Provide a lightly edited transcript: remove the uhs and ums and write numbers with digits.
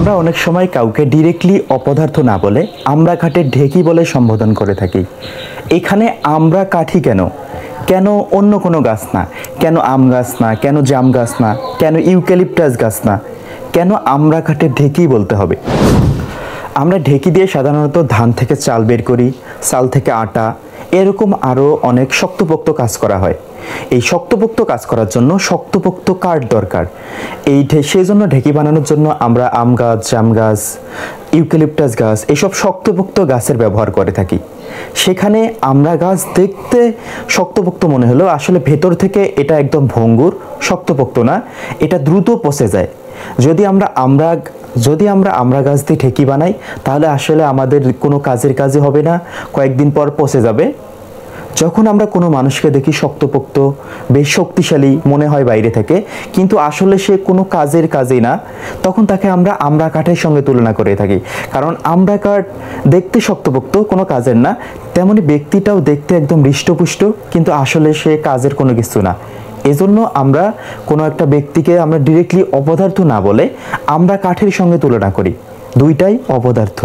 আমরা অনেক সময় কাউকে ডিরেক্টলি অপদার্থ না বলে আমরা কাঠের ঢেকি বলে সম্বোধন করে থাকি। এখানে আমরা কাঠি কেন, কেন অন্য কোনো গাছ না, কেন আম গাছ না, কেন জাম গাছ না, কেন ইউক্যালিপটাস গাছ না, কেন আমরা কাঠের ঢেকি বলতে হবে? আমরা ঢেকি দিয়ে সাধারণত ধান থেকে চাল বের করি, চাল থেকে আটা, এরকম আরও অনেক শক্তপোক্ত কাজ করা হয়। এই শক্তপোক্ত কাজ করার জন্য শক্তপোক্ত কাঠ দরকার। সেই জন্য ঢেকি বানানোর জন্য আমরা আম গাছ, জাম গাছ, ইউক্যালিপটাস গাছ এসব শক্তপোক্ত গাছের ব্যবহার করে থাকি। সেখানে আমরা গাছ দেখতে শক্তপোক্ত মনে হলেও আসলে ভেতর থেকে এটা একদম ভঙ্গুর, শক্তপোক্ত না, এটা দ্রুত পচে যায়। যদি আমরা আমরা গাছ দিয়ে ঢেকি বানাই তাহলে আসলে আমাদের কোনো কাজে হবে না, কয়েকদিন পর পচে যাবে। যখন আমরা কোনো মানুষকে দেখি শক্তপোক্ত, বেশ শক্তিশালী মনে হয় বাইরে থেকে, কিন্তু আসলে সে কোনো কাজেই না, তখন তাকে আমরা কাঠের সঙ্গে তুলনা করে থাকি। কারণ আমরা কাঠ দেখতে শক্তপোক্ত, কোনো কাজের না, তেমনি ব্যক্তিটাও দেখতে একদম হৃষ্টপুষ্ট, কিন্তু আসলে সে কাজের কোনো কিছু না। এজন্য আমরা কোনো একটা ব্যক্তিকে আমরা ডিরেক্টলি অপদার্থ না বলে আমরা কাঠের সঙ্গে তুলনা করি, দুইটাই অপদার্থ।